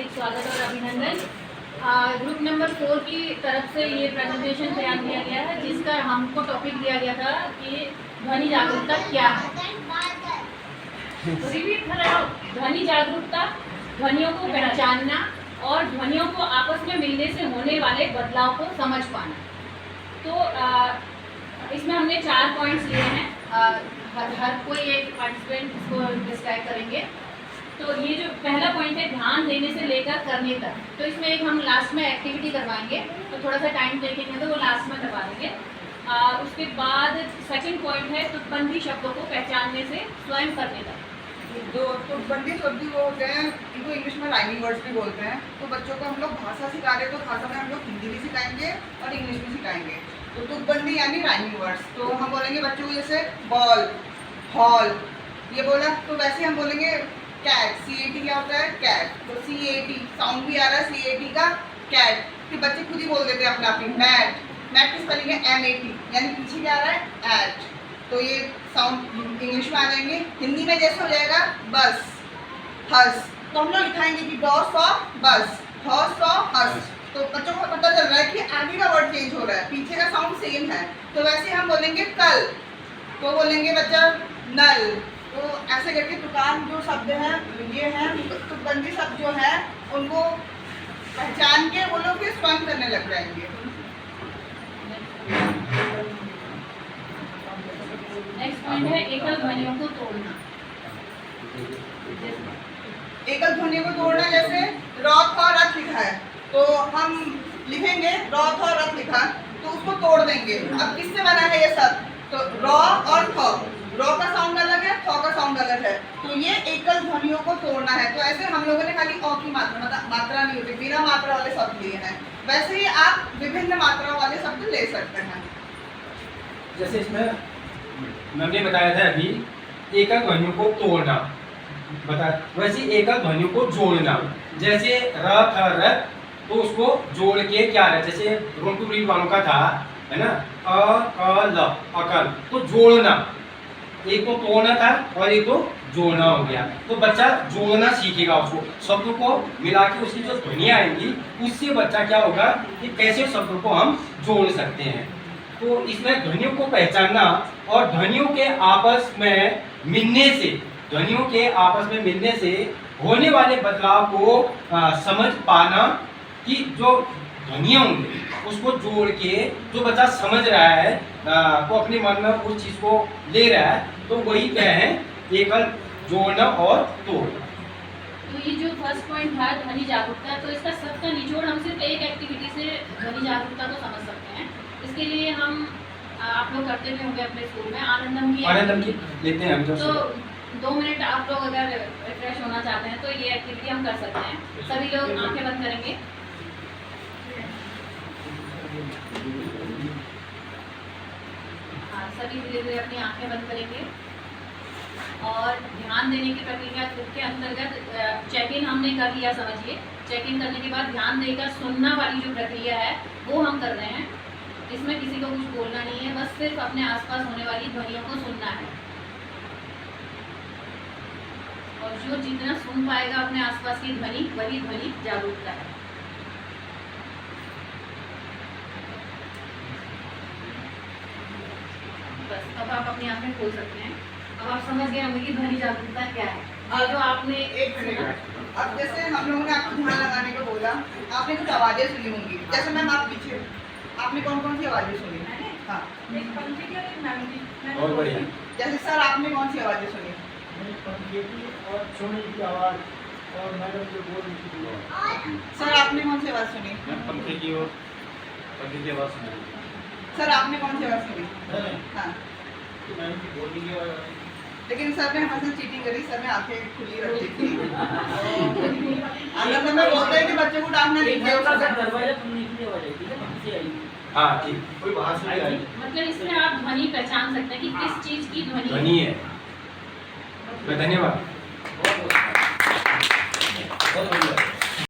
हार्दिक स्वागत और अभिनंदन। ग्रुप नंबर 4 की तरफ से ये प्रेजेंटेशन तैयार किया गया है, जिसका हमको टॉपिक दिया गया था कि ध्वनि जागरूकता क्या है। ध्वनि जागरूकता, ध्वनियों को पहचानना और ध्वनियों को आपस में मिलने से होने वाले बदलाव को समझ पाना। तो इसमें हमने 4 पॉइंट्स लिए हैं। हर कोई एक पार्टिसिपेंट इसको डिस्क्राइब करेंगे। तो ये जो पहला पॉइंट है ध्यान देने से लेकर करने तक, तो इसमें एक हम लास्ट में एक्टिविटी करवाएंगे, तो थोड़ा सा टाइम देखेंगे तो वो लास्ट में करवा देंगे। उसके बाद सेकंड पॉइंट है तुकबंदी शब्दों को पहचानने से स्वयं करने तक। जो तुकबंदी शब्द वो होते हैं, इनको इंग्लिश में राइमिंग वर्ड्स भी बोलते हैं। तो बच्चों को हम लोग भाषा सिखा रहे हैं, तो भाषा में हम लोग हिंदी भी सिखाएंगे और इंग्लिश भी सिखाएंगे। तो तुकबंदी यानी राइमिंग वर्ड्स। तो हम बोलेंगे बच्चों को जैसे बॉल, हॉल, ये बोला तो वैसे हम बोलेंगे कैट। CAT क्या होता है? कैट। तो CAT साउंड भी आ रहा है CAT का, कैट। फिर बच्चे खुद ही बोल देते हैं अपना अपनी। मैट, मैट की स्पेलिंग है MAT, यानी पीछे क्या आ रहा है? एट। तो ये साउंड इंग्लिश में आ जाएंगे। हिंदी में जैसे हो जाएगा बस, हस। तो हम लोग लिखाएंगे कि डॉ सॉ बस, हॉ सॉ हस। तो बच्चों को पता चल रहा है कि आगे का वर्ड चेंज हो रहा है, पीछे का साउंड सेम है। तो वैसे हम बोलेंगे कल, तो बोलेंगे बच्चा नल। तो ऐसे करके दुकान जो शब्द हैं ये हैं, तुकबंदी शब्द जो है उनको पहचान के वो लोग फिर स्वयं करने लग जाएंगे। नेक्स्ट पॉइंट है एकल ध्वनियों को तोड़ना। एकल ध्वनियों को तोड़ना, जैसे रॉथ और रथ लिखा है तो हम लिखेंगे रॉथ और रथ लिखा, तो उसको तोड़ देंगे। अब किससे बना है ये सब? तो रॉ और थ, रॉ का साउंड अलग है, थ का साउंड अलग है। तो ये एकल ध्वनियों को तोड़ना है। तो ऐसे हम लोगों ने खाली अ की मात्रा, मतलब मात्रा नहीं होती, बिना मात्रा वाले शब्द लिए हैं। वैसे ही आप विभिन्न मात्रा वाले शब्द ले सकते हैं। जैसे इसमें मैंने बताया था अभी एकल ध्वनियों को तोड़ना बता, वैसे एकल ध्वनियों को जोड़ना। जैसे र था रथ, तो उसको जोड़ के क्या है, जैसे रोम टू रीड वालों का था, है ना, अ ल अकल, तो जोड़ना। एक तो तोड़ना था और एक तो जोड़ना हो गया। तो बच्चा जोड़ना सीखेगा, उसको शब्दों को मिला के उसकी जो ध्वनियाँ आएंगी उससे बच्चा क्या होगा कि कैसे शब्दों को हम जोड़ सकते हैं। तो इसमें ध्वनियों को पहचानना और ध्वनियों के आपस में मिलने से, ध्वनियों के आपस में मिलने से होने वाले बदलाव को समझ पाना, कि जो ध्वनियाँ होंगी उसको जोड़ के जो बच्चा समझ रहा है, वो अपने मन में उस चीज़ को ले रहा है, तो वही क्या है एकल जोड़ना और तोड़ना। तो ये जो फर्स्ट पॉइंट था ध्वनि जागरूकता, तो इसका सबका निचोड़ हम सिर्फ एक एक्टिविटी से ध्वनि जागरूकता को समझ सकते हैं। इसके लिए हम आप लोग करते भी होंगे अपने स्कूल में आनंदम की लेते हैं हम जब। तो 2 मिनट आप लोग अगर रिफ्रेश होना चाहते हैं तो ये एक्टिविटी हम कर सकते हैं। सभी लोग आंखें बंद करेंगे। हाँ, सभी धीरे धीरे अपनी आंखें बंद करेंगे और ध्यान देने की प्रक्रिया के अंतर्गत चेक इन हमने कर लिया, समझिए। चेक इन करने के बाद ध्यान देकर सुनना वाली जो प्रक्रिया है वो हम कर रहे हैं। इसमें किसी को कुछ बोलना नहीं है, बस सिर्फ अपने आसपास होने वाली ध्वनियों को सुनना है। और जो जितना सुन पाएगा अपने आसपास की ध्वनि, वही ध्वनि जागरूकता है। बस अब आप अपनी आंखें खोल सकते हैं। अब आप समझ गए होंगे कि ध्वनि जागरूकता क्या है। और जो आपने एक मिनट, अब जैसे हम लोगों ने आपको ध्यान लगाने को बोला, आपने कुछ आवाजें सुनी होंगी। जैसे मैम आप पीछे, आपने कौन कौन सी आवाजें सुनी? हाँ, बहुत बढ़िया। जैसे सर आपने कौन सी आवाजें सुनी? और सोने की आवाज़ और मैडम जो बोल रही थी। सर आपने कौन सी आवाज़ सुनी? पंखे की और पंखे की आवाज़ सुनी। सर आपने कौन सी आवाज़ सुनी? हाँ, मैडम की बोलने की आवाज़। लेकिन सर ने हमारे साथ चीटिंग करी। सर ने आंखें खुली रखी थी। आनंद में बोलते हैं कि बच्चों को डांटना नहीं चाहिए। दरवाजा खुलने की आवाज़ आई थी ना, पीछे आई। हाँ ठीक, कोई बाहर से आई। मतलब इसमें आप ध्वनि पहचान सकते हैं कि किस चीज की ध्वनि है। धन्यवाद। बहुत बढ़िया।